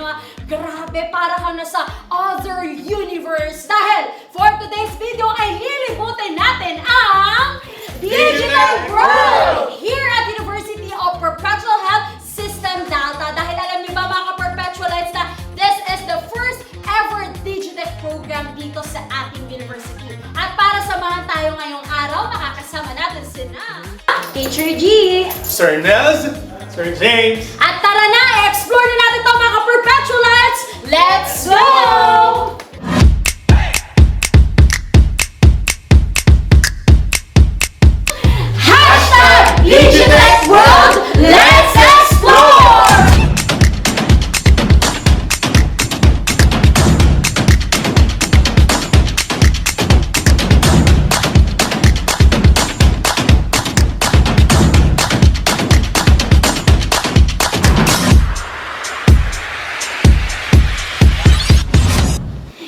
sistema. Grabe, para ka na sa other universe. Dahil for today's video ay lilibutin natin ang Digital World here at University of Perpetual Health System Delta. Dahil alam niyo ba mga ka-perpetualites na this is the first ever Digitech program dito sa ating university. At para samahan tayo ngayong araw, makakasama natin sina Teacher G, Sir Nels, Sir James. at tara na, explore na natin ito mga ka-perpetualites! Let's go! Hashtag Digitech World, let's explore!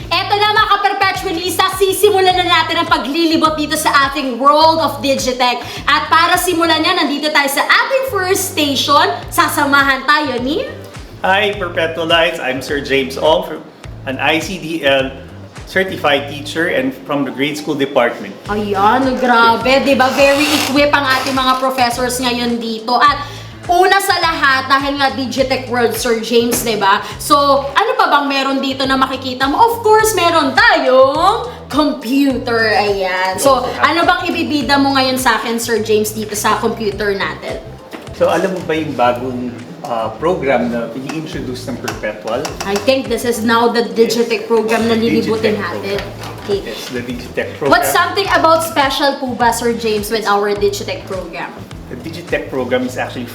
Eto na mga ka-perpetualista, sisimulan na natin ang paglilibot dito sa ating World of Digitech. At para simulan yan, nandito tayo sa ating first station. Sasamahan tayo ni... Hi, Perpetualites. I'm Sir James Ong, an ICDL certified teacher and from the grade school department. Ayan, grabe, di ba? Very equipped ang ating mga professors ngayon dito. At una sa lahat, dahil nga Digitech World, Sir James, di ba? So, ano pa bang meron dito na makikita mo? Of course, meron tayong computer. Ayan. So, ano bang ibibida mo ngayon sa akin, Sir James, dito sa computer natin? So, alam mo ba yung bagong program na i-introduce ng Perpetual? I think this is now the Digitech program na lilibutin natin. Okay. Yes, the Digitech program. What's something about special po ba, Sir James, with our Digitech program? The Digitech program is actually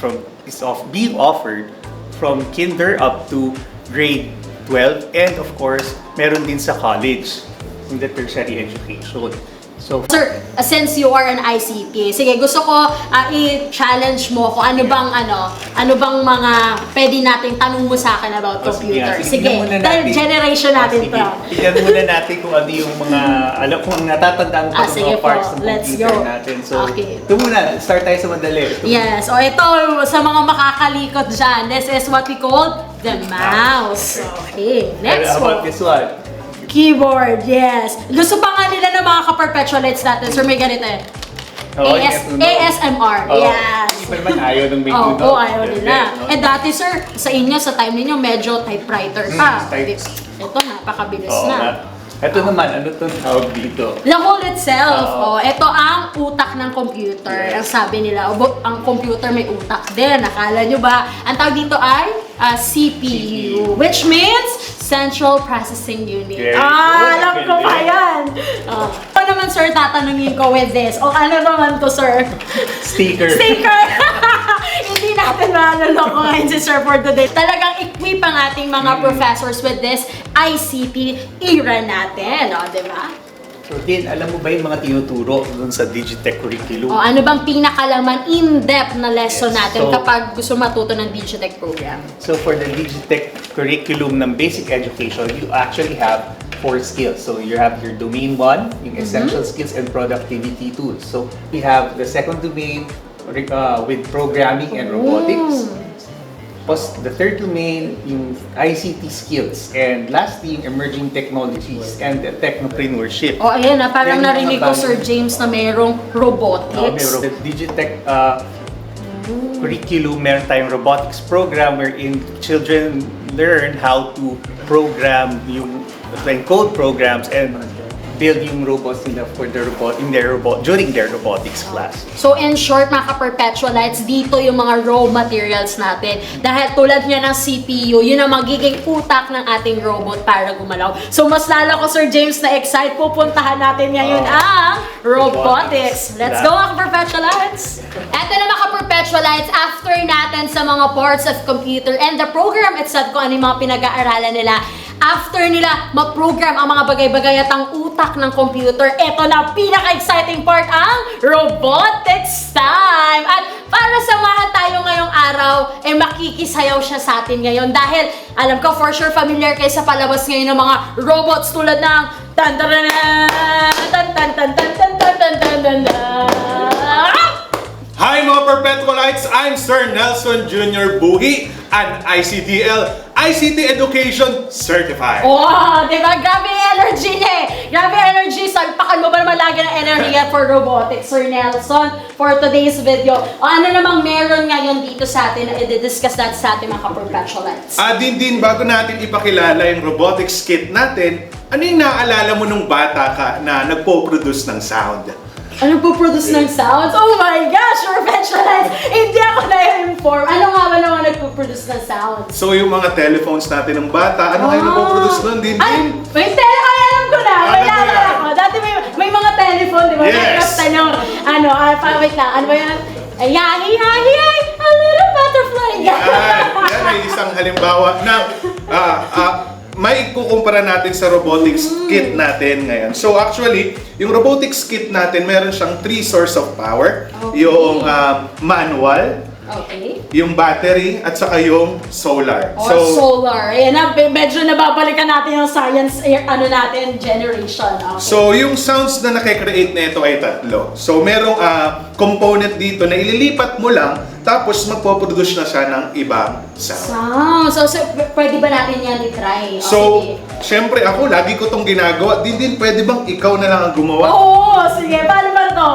being offered from kinder up to grade 12, and of course, meron din sa college in the tertiary education. So, Sir, since you are an ICT, sige, gusto ko i-challenge mo kung ano bang mga pwede nating tanong mo sa akin about computer. Sige, dahil generation natin to. Tignan muna natin kung ano yung mga, kung natatandaan ko Sige mga parts po, ng let's computer go. natin. So, Okay. ito muna, start tayo sa madali. Yes, o ito, sa mga makakalikot dyan, this is what we call the mouse. Okay, next How about one. this one? Keyboard, yes. Gusto pa nga nila ng mga ka-perpetualates natin. Sir, may ganito eh. Oh, ASMR, Oh, yes. Iba naman ayaw ng may Oo, tunog. ayaw nila. Eh dati sir, sa inyo, sa time ninyo, medyo typewriter pa. Ito, napakabilis na. Ito naman, ano itong tawag dito? The whole itself, Oo. ito ang utak ng computer. Yes. Ang sabi nila, ang computer may utak din. Nakala nyo ba? Ang tawag dito ay CPU, which means Central Processing Unit. Very good. Alam ko pa Galing. yan. Ano naman sir, tatanungin ko with this? O ano naman to sir? Sticker. Sticker! Hindi natin maluloko ngayon si Sir for today. Talagang equip ang ating mga professors with this ICT era natin. O, di ba? So din, alam mo ba yung mga tinuturo dun sa Digitech curriculum? O, ano bang pinakalaman in-depth na lesson Yes. natin So, kapag gusto matuto ng Digitech program? So for the Digitech curriculum ng basic education, you actually have 4 skills. So you have your domain 1, yung essential skills and productivity tools. So we have the second domain with programming and robotics. Tapos the third domain, yung ICT skills. And lastly, yung emerging technologies and technopreneurship. O, ayan na, parang Yan yung narinig mga ko Sir James na mayroong robotics. The Digitech curriculum, meron tayong robotics program wherein children learn how to program to encode programs and build yung robots nila during their robotics class. So in short, mga ka-perpetualites, dito yung mga raw materials natin. Dahil tulad niya ng CPU, yun ang magiging utak ng ating robot para gumalaw. So mas lalo ko, Sir James, na excite. Pupuntahan natin ngayon ang robotics. Let's go, mga ka-perpetualites! Eto na mga ka-perpetualites, after natin sa mga parts of computer and the program itself, kung ano yung mga pinag-aaralan nila, after nila ma-program ang mga bagay-bagay at ang utak ng computer, eto na pinaka-exciting part, ang robotics time! At para samahan tayo ngayong araw, makikisayaw siya sa atin ngayon dahil alam ko for sure familiar kayo sa palabas ngayon ng mga robots tulad ng tan tan tan tan tan tan tan tan tan tan tan tan. Hi mga Perpetualites! I'm Sir Nelson Jr. Buhi, an ICDL ICT Education Certified. Wow, di ba? Grabe yung energy niya eh. Grabe yung energy. Sagpakan mo ba naman lagi ng enerhiya for robotics, Sir Nelson, for today's video. O ano namang meron ngayon dito sa atin na i-discuss natin sa ating mga ka-perpetualites? Din, bago natin ipakilala yung robotics kit natin, ano yung naaalala mo nung bata ka na nagpo-produce ng sound? Ano po produce ng sounds? Oh my gosh, perpetualites! Hindi ako na-inform. Ano nga ba naman nagpo-produce ng sounds? So yung mga telephones natin ng bata, ano kayo nagpo-produce nun? Din? Ay, may telephone, alam ko na. May Alam mo naalala na. ko. Dati may mga telephone, di ba? Yes. Nagkastan yung, wait lang, ano ba yan? Yahi, yahi, yahi, a little butterfly. Yan ay isang halimbawa na may ikukumpara natin sa robotics kit natin ngayon. So actually, yung robotics kit natin, meron siyang 3 source of power. Okay. Yung manual, Okay. yung battery, at saka yung solar. Or solar. Ayan na, medyo nababalikan natin yung science, natin, generation. Okay. So, yung sounds na nakikreate na ito ay 3. So, merong component dito na ililipat mo lang, tapos magpo-produce na siya ng ibang sound. So, pwede ba natin yan i-try? So, Sige. syempre ako, lagi ko tong ginagawa. Din, pwede bang ikaw na lang ang gumawa? Oo, sige. Paano ba ito?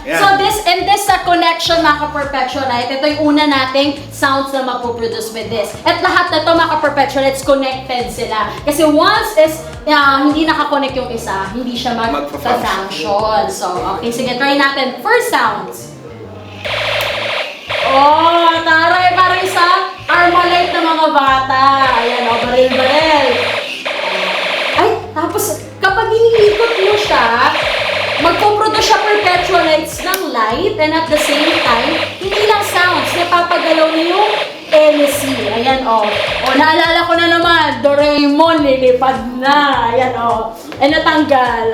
Yan. So, in this connection, mga ka-perpetualite, ito yung una nating sounds na mapoproduce with this. At lahat na ito, mga ka-perpetualites, connected sila. Kasi once hindi nakakonect yung isa, hindi siya mag-function. So, okay. Sige, try natin. First sounds. Oh, taray, parang sa Armalite ng mga bata. Ayan, baril-baril. Ay, tapos, kapag iniikot mo siya, magpo-produce siya perpetualites ng light and at the same time, hindi lang sounds, napapagalaw niya yung LC. Ayan, naalala ko na naman, Doraemon, nilipad na. Ayan, and natanggal,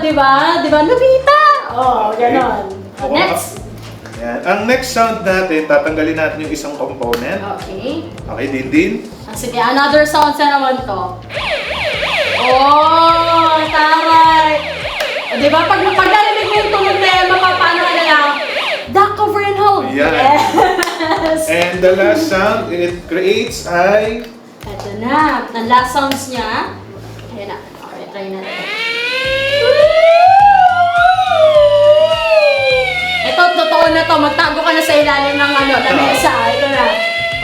di ba? Di ba? Nobita! Ganon. Next. Yan. Ang next sound natin, tatanggalin natin yung isang component. Okay. Okay, din. Sige, another sound na naman to. Taray! Di ba? Pag narinig mo yung tunog na yan, mapapano ka na lang. Duck cover and hold. Yan. Yes. And the last sound it creates ay... Ito na. Ang last sounds niya. Ayan na. Okay, try natin. Ito, totoo na to. Magtago ka na sa ilalim ng lamesa. Ito na.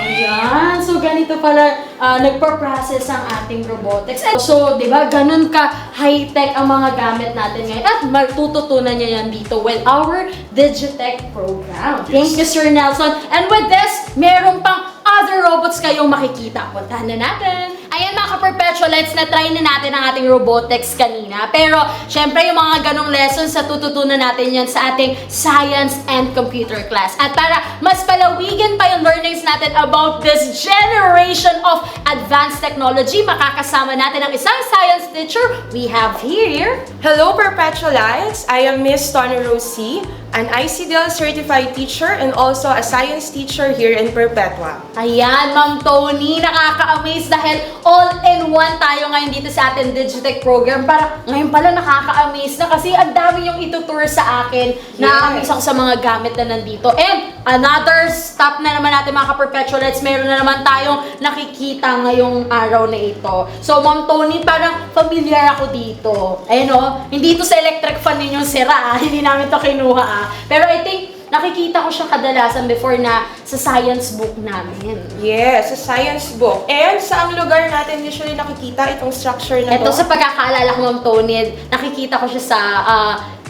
Ayan. So, ganito pala nagpa-process ang ating robotics. So, di ba, ganun ka high-tech ang mga gamit natin ngayon. At matututunan niya yan dito with our Digitech program. Thank you, Sir Nelson. And with this, meron pang other robots kayong makikita. Puntahan na natin. Ayan mga ka-perpetualites, na-try na natin ang ating robotics kanina. Pero, syempre, yung mga ganong lessons, tututunan natin yan sa ating science and computer class. At para mas palawigin pa yung learnings natin about this generation of advanced technology, makakasama natin ang isang science teacher we have here. Hello, Perpetualites! I am Miss Tony Rossi, an ICDL certified teacher and also a science teacher here in Perpetua. Ayan, Ma'am Tony, nakaka-amaze dahil all-in-one tayo ngayon dito sa ating Digitech program. Para ngayon pala nakaka-amaze na kasi ang dami yung itutur sa akin na Yes. isang sa mga gamit na nandito. And another stop na naman natin mga ka-perpetualites, meron na naman tayong nakikita ngayong araw na ito. So, Ma'am Tony, parang familiar ako dito. Ayan hindi ito sa electric fan ninyong sira, hindi namin to kinuha Pero I think, nakikita ko siya kadalasan before na sa science book namin. Yes, a science book. And sa ang lugar natin usually nakikita itong structure na Ito to? sa pagkakaalala ko, Ma'am Tony, nakikita ko siya sa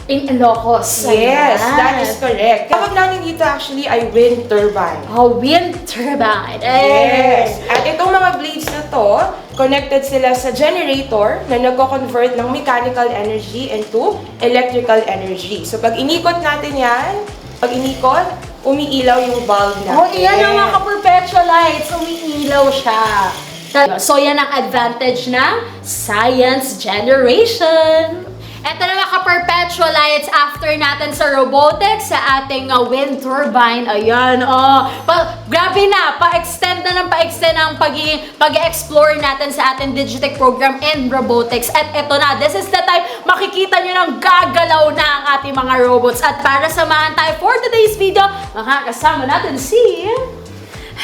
in Ilocos. Yes, Ayan. that is correct. Tawag natin dito actually ay wind turbine. Wind turbine. Yes. At itong mga blades na to, connected sila sa generator na nagko-convert ng mechanical energy into electrical energy. So pag inikot natin yan, umiilaw yung bulb natin. Iyan ang mga ka-perpetualites. Umiilaw siya. So, yan ang advantage ng science generation. Ito na mga ka-perpetualites after natin sa robotics, sa ating wind turbine. Ayan, grabe na, pa-extend ang pag-explore natin sa ating Digitech program in robotics. At ito na, this is the time makikita nyo ng gagalaw na ang ating mga robots. At para samahan tayo for today's video, makakasama natin si...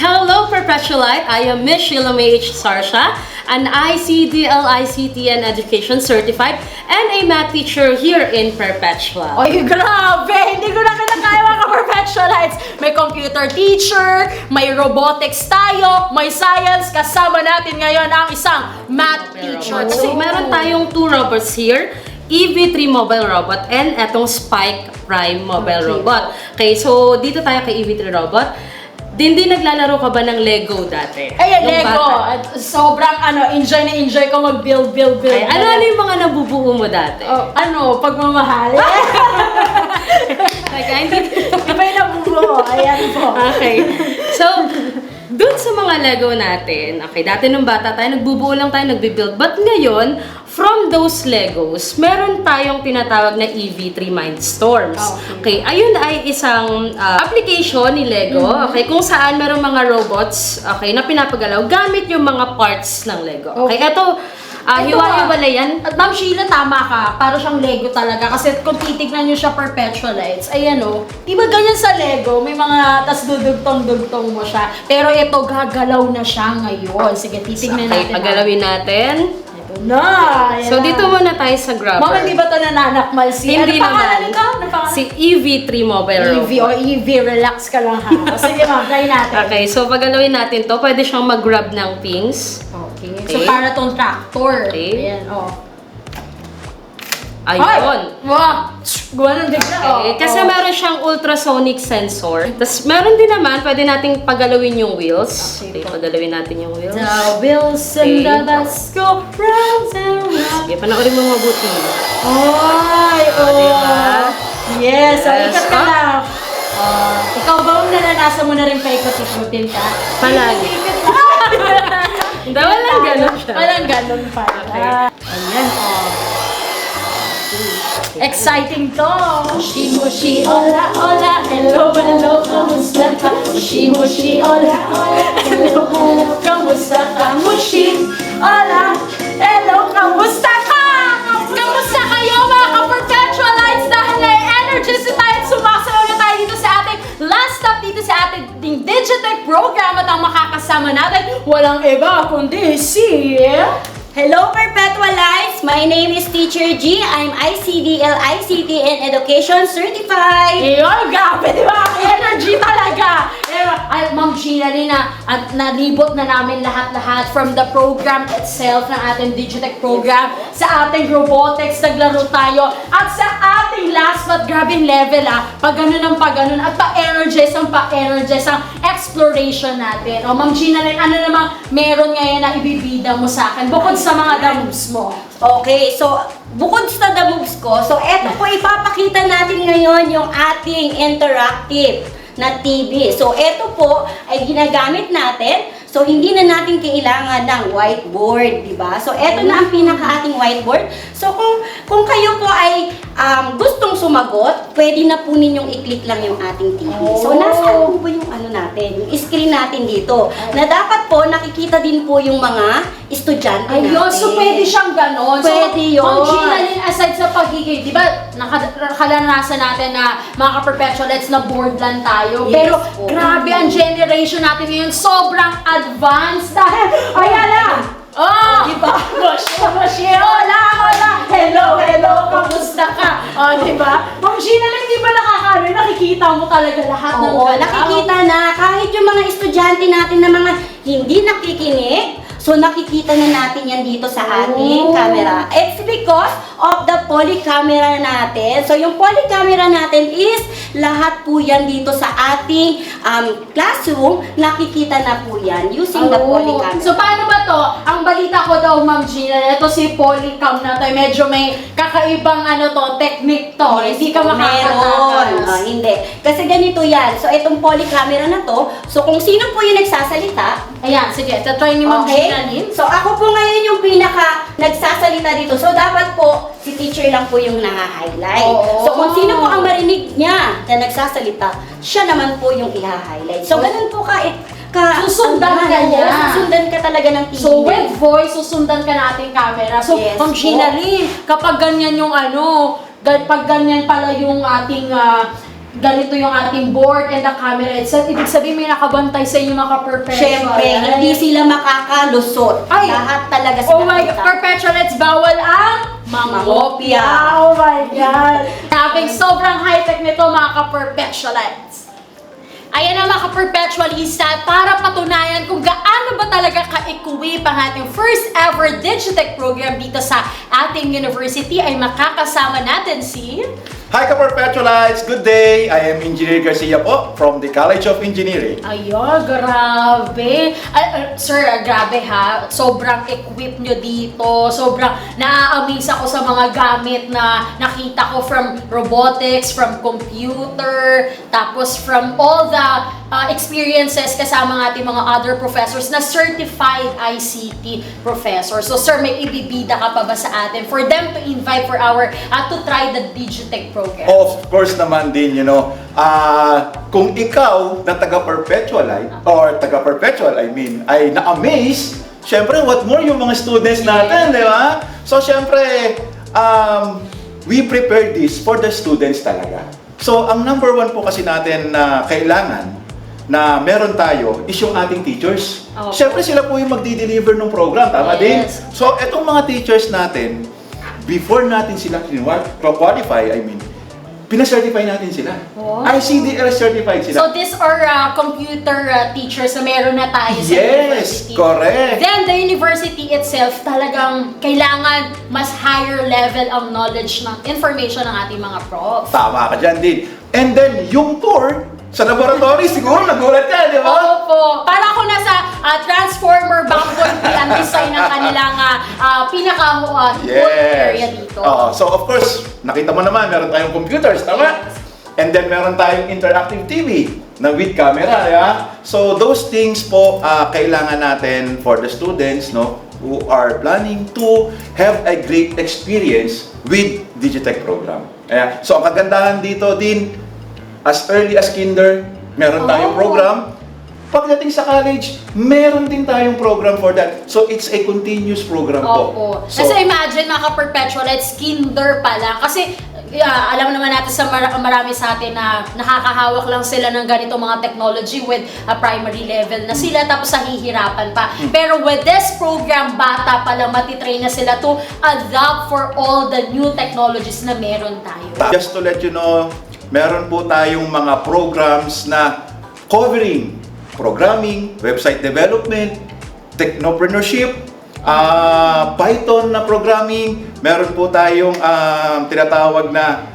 Hello, Perpetualite. I am Miss Sheila May H. Sarsha, an ICDL, ICT, and Education Certified and a math teacher here in Perpetua. Ay, grabe! Hindi ko na kinakaya mga Perpetualites. May computer teacher, may robotics tayo, may science. Kasama natin ngayon ang isang math teacher. So, meron tayong 2 robots here. EV3 mobile robot and etong Spike Prime mobile robot. Okay, so dito tayo kay EV3 robot. Din naglalaro ka ba ng Lego dati? Ayan, Nung Lego. bata? At sobrang enjoy na enjoy ko mag-build. Ay, ano yung mga nabubuo mo dati? Pagmamahal. Like, hindi. Iba yung nabubuo. Ayan po. Okay. So, dun sa mga Lego natin, okay, dati nung bata tayo, nagbubuo lang tayo, nagbibuild. But ngayon, from those Legos, meron tayong tinatawag na EV3 Mindstorms. Okay, ayun ay isang application ni Lego, okay, kung saan meron mga robots, okay, na pinapagalaw gamit yung mga parts ng Lego. Okay, eto, hiwa-hiwalay yan. At Ma'am Sheila, tama ka. Para siyang Lego talaga. Kasi kung titignan nyo siya Perpetualites, ayan o. Di ba ganyan sa Lego? May mga tas dudugtong-dugtong mo siya. Pero ito, gagalaw na siya ngayon. Sige, titignan Okay, natin. pagalawin natin. Ito na. Ayan So, na. dito muna tayo sa grabber. Mama, di ba ito nananakmal si... Hindi ano pangalan naman. nito? Ano pangalan? Si EV3 mobile EV robot. o EV, relax ka lang ha. O, sige ma'am, try natin. Okay, so pagalawin natin to, pwede siyang mag-grab ng things. Okay. So, Okay. para tong tractor. Okay. Ayan, o. Ayun. Wow! Gawa ng bigla, Okay, kasi meron siyang ultrasonic sensor. Tapos meron din naman, pwede nating pagalawin yung wheels. Okay, pagalawin natin yung wheels. The wheels and Okay. the bus go round and round. Sige, panoorin mo mabuti. Ay, oh. diba? Yes, so Yes. ikat ka lang. Ikaw ba ang nananasan mo na rin paikot-ikutin ka? Palagi. Hindi, walang ganun siya. Walang ganun pa. Okay. Ayan, oh. Exciting to! Mushi-mushi, ola, ola, hello, hello, kamusta ka? Mushi-mushi, ola, ola, hello, hello, kamusta ka? Mushi, ola, hello, kamusta ka? Kamusta kayo mga ka-Perpetualites? Dahil na-energize tayo at sumasayaw na tayo dito sa ating last stop dito sa ating Digitech program at ang makakasama natin walang iba kundi si... Hello, Perpetualites! My name is Teacher G. I'm ICDL, ICT, and Education Certified. Ayun, grabe, di ba? Energy talaga! Ay, Ma'am Gina rin at nalibot na namin lahat-lahat from the program itself ng ating Digitech program sa ating robotics, naglaro tayo at sa ating last but grabing level pag ganun at pa-energize ang exploration natin. O Ma'am Gina rin, ano namang meron ngayon na ibibida mo sa akin bukod sa mga moves mo? Okay, so bukod sa the moves ko, so eto po ipapakita natin ngayon yung ating interactive na TV. So eto po ay ginagamit natin. So hindi na natin kailangan ng whiteboard, di ba? So eto na ang pinaka-ating whiteboard. So kung kayo po ay gustong sumagot, pwede na po ninyong i-click lang yung ating TV. So nasaan po ba yung ano natin, yung screen natin dito? Na dapat po nakikita din po yung mga estudyante natin. Ayun, so pwede siyang ganon. Pwede so, yun. Ma'am Gina Lynn, aside sa pagiging, di ba, nakalanasan natin na mga ka-Perpetualites na board lang tayo. Yes Pero po. grabe ang generation natin ngayon, sobrang advanced dahil, ayan na! Oh! Diba? Mushi, hola, hola! Hello, hello, kamusta ka? Oh, di ba? Ma'am Gina Lynn, di ba nakikita mo talaga lahat ng Oo, galaw? nakikita na kahit yung mga estudyante natin na mga hindi nakikinig, so nakikita na natin yan dito sa ating camera. It's because of the poly camera natin. So yung poly camera natin is lahat po yan dito sa ating classroom, nakikita na po yan using the poly camera. So paano ba to? Ang balita ko daw, Ma'am Gina, ito si Polycam na to, medyo may kakaibang technique to. Yes Hindi ka po, makakatakas. meron. Hindi. Kasi ganito yan. So itong poly camera na to, so kung sino po yung nagsasalita, Ayan, sige, try ni Ma'am okay? Gina Lynn. So ako po ngayon yung pinaka nagsasalita dito. So dapat po si teacher lang po yung naha-highlight. Oo. So kung sino po ang marinig niya na nagsasalita, siya naman po yung iha-highlight. So ganun po Susundan ka niya. Susundan ka talaga ng TV. So with voice, susundan ka natin camera. So Yes Ma'am po. Gina Lynn, kapag ganyan yung pag ganyan pala yung ating ganito yung ating board and the camera itself. Ibig sabihin may nakabantay sa inyo mga perpetual. Syempre, hindi sila makakalusot. Ay! Lahat talaga sila. Oh my God, perpetualates, bawal ang Mangopia. Oh my God. Sabing sobrang high-tech nito mga ka-perpetualates. Ayan na mga ka-perpetualista, para patunayan kung gaano ba talaga ka-equip ang ating first ever Digitech program dito sa ating university, ay makakasama natin si... Hi ka-Perpetualites! Good day! I am Engineer Garcia po from the College of Engineering. Ayun, grabe. Sir, grabe ha. Sobrang equip nyo dito. Sobrang na-amaze ako sa mga gamit na nakita ko from robotics, from computer, tapos from all the experiences kasama ng ating mga other professors na certified ICT professors. So sir, may ibibida ka pa ba sa atin for them to invite for our to try the Digitech program? Of course naman din, kung ikaw na taga-Perpetualite, or taga-Perpetual, ay na-amaze, syempre, what more yung mga students natin, di ba? So, syempre, we prepare this for the students talaga. So, ang number one po kasi natin na kailangan na meron tayo is yung ating teachers. Okay. Syempre, sila po yung magdi-deliver ng program, tama din? Yes. So, etong mga teachers natin, before natin sila qualify, pina-certify natin sila. Oh. ICDL certified sila. So these are computer teachers na meron na tayo sa Yes, university. correct. Then the university itself talagang kailangan mas higher level ang knowledge ng information ng ating mga prof. Tama ka dyan din. And then, yung tour sa laboratory, siguro nagulat ka, di ba? Opo. Para ako nasa Transformer Bumblebee ang design ng kanilang pinaka-whole area dito. So, of course, nakita mo naman, meron tayong computers, tama? And then, meron tayong interactive TV na with camera, di ba? So, those things po, kailangan natin for the students, who are planning to have a great experience with Digitech program. So, ang kagandahan dito din, as early as kinder, meron tayong program. Pagdating sa college, meron din tayong program for that. So, it's a continuous program po. Opo. So, Kasi imagine mga ka-perpetualites, kinder pa lang. Kasi alam naman natin sa marami sa atin na nakakahawak lang sila ng ganito mga technology with a primary level na sila, tapos hihirapan pa. Pero with this program, bata pa lang matitrain na sila to adapt for all the new technologies na meron tayo. just to let you know, meron po tayong mga programs na covering programming, website development, technopreneurship, Python na programming, meron po tayong tinatawag na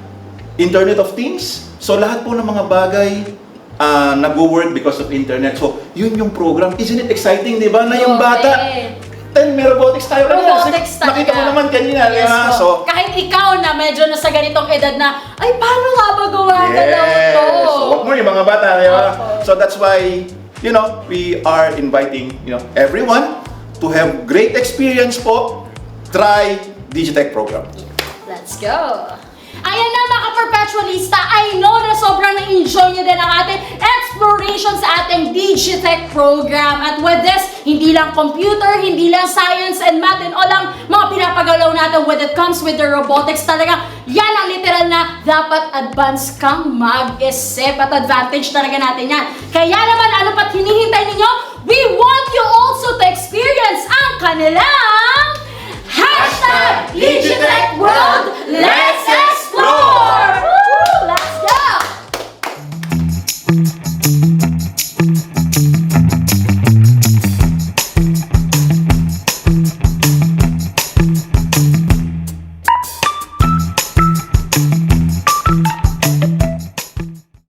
Internet of Things. So lahat po ng mga bagay nag-work because of internet. So yun yung program. Isn't it exciting, di ba? Na yung bata, may robotics tayo kanina. Robotics talaga. Nakita mo naman kanina, di Yes, ba? po. So, kahit ikaw na medyo nasa ganitong edad na, ay, paano nga ba gumagalaw to? So, wag mo yung mga bata, di ba? Opo. So that's why, we are inviting, everyone to have great experience po. Try Digitech program. Let's go! Ayan na mga ka-perpetualista, I know na sobrang na-enjoy nyo din ang ating exploration sa ating Digitech program. At with this, hindi lang computer, hindi lang science and math and all ang mga pinapagalaw natin when it comes with the robotics. Talaga, yan ang literal na dapat advance kang mag-isip at advantage talaga natin yan. Kaya naman, ano pa't hinihintay ninyo?